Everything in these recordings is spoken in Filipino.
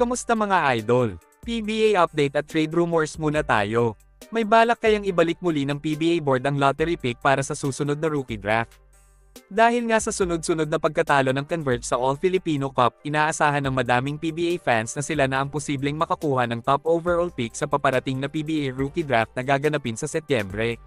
Kamusta mga idol? PBA update at trade rumors muna tayo. May balak kayang ibalik muli ng PBA board ang lottery pick para sa susunod na rookie draft. Dahil nga sa sunod-sunod na pagkatalo ng Converge sa All-Filipino Cup, inaasahan ng madaming PBA fans na sila na ang posibleng makakuha ng top overall pick sa paparating na PBA rookie draft na gaganapin sa Setyembre.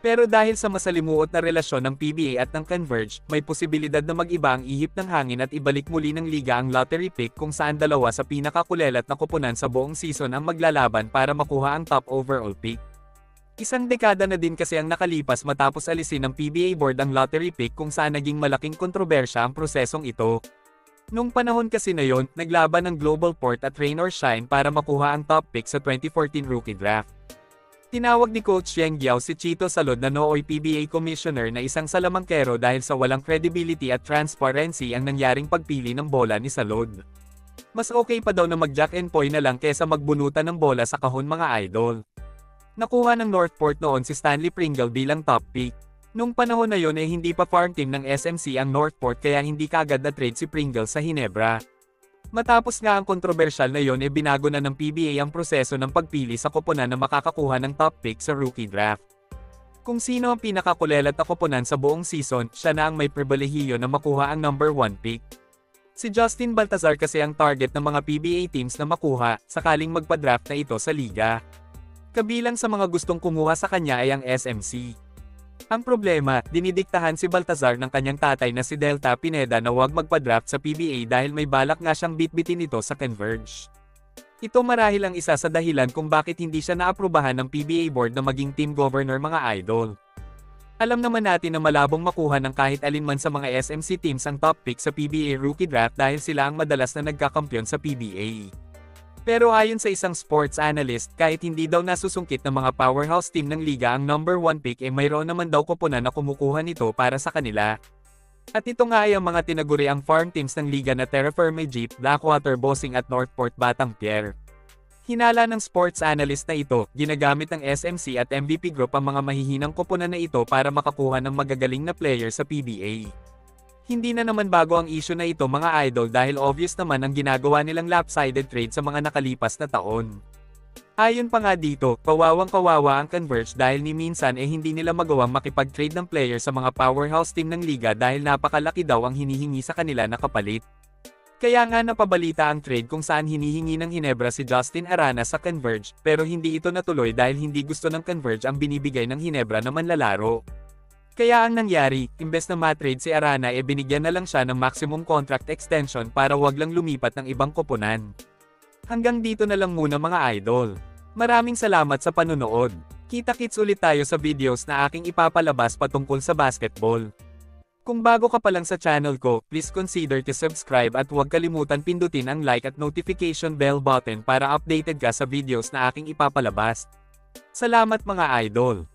Pero dahil sa masalimuot na relasyon ng PBA at ng Converge, may posibilidad na mag-iba ang ihip ng hangin at ibalik muli ng liga ang lottery pick kung saan dalawa sa pinakakulelat na koponan sa buong season ang maglalaban para makuha ang top overall pick. Isang dekada na din kasi ang nakalipas matapos alisin ng PBA board ang lottery pick kung saan naging malaking kontrobersya ang prosesong ito. Nung panahon kasi na yon, naglaban ng Global Port at Rain or Shine para makuha ang top pick sa 2014 rookie draft. Tinawag ni Coach Yeng Giao si Chito Salud na nooy PBA Commissioner na isang salamangkero dahil sa walang credibility at transparency ang nangyaring pagpili ng bola ni Salud. Mas okay pa daw na mag-jack and poy na lang kesa magbunutan ng bola sa kahon mga idol. Nakuha ng Northport noon si Stanley Pringle bilang top pick. Nung panahon na yon hindi pa farm team ng SMC ang Northport kaya hindi kaagad na trade si Pringle sa Ginebra. Matapos nga ang kontrobersyal na yon binago na ng PBA ang proseso ng pagpili sa koponan na makakakuha ng top pick sa rookie draft. Kung sino ang pinakakulelat na koponan sa buong season, siya na ang may pribilehiyo na makuha ang number 1 pick. Si Justin Baltazar kasi ang target ng mga PBA teams na makuha, sakaling magpa-draft na ito sa liga. Kabilang sa mga gustong kumuha sa kanya ay ang SMC. Ang problema, dinidiktahan si Baltazar ng kanyang tatay na si Delta Pineda na huwag magpa-draft sa PBA dahil may balak nga siyang bitbitin ito sa Converge. Ito marahil ang isa sa dahilan kung bakit hindi siya naaprubahan ng PBA board na maging team governor mga idol. Alam naman natin na malabong makuha ng kahit alinman sa mga SMC teams ang top pick sa PBA rookie draft dahil sila ang madalas na nagkakampyon sa PBA. Pero ayon sa isang sports analyst, kahit hindi daw nasusungkit ng mga powerhouse team ng liga ang number 1 pick mayroon naman daw koponan na kumukuha nito para sa kanila. At ito nga ay ang mga tinaguriang farm teams ng liga na Terra Firme Jeep, Blackwater Bossing at Northport Batang Pier. Hinala ng sports analyst na ito, ginagamit ng SMC at MVP Group ang mga mahihinang koponan na ito para makakuha ng magagaling na player sa PBA. Hindi na naman bago ang issue na ito mga idol dahil obvious naman ang ginagawa nilang lopsided trade sa mga nakalipas na taon. Ayon pa nga dito, kawawang-kawawa ang Converge dahil ni minsan hindi nila magawang makipag-trade ng player sa mga powerhouse team ng liga dahil napakalaki daw ang hinihingi sa kanila na kapalit. Kaya nga napabalita ang trade kung saan hinihingi ng Ginebra si Justin Arana sa Converge pero hindi ito natuloy dahil hindi gusto ng Converge ang binibigay ng Ginebra na manlalaro. Kaya ang nangyari, imbes na matrade si Arana binigyan na lang siya ng maximum contract extension para wag lang lumipat ng ibang koponan. Hanggang dito na lang muna mga idol. Maraming salamat sa panonood. Kita-kits ulit tayo sa videos na aking ipapalabas patungkol sa basketball. Kung bago ka pa lang sa channel ko, please consider to subscribe at huwag kalimutan pindutin ang like at notification bell button para updated ka sa videos na aking ipapalabas. Salamat mga idol.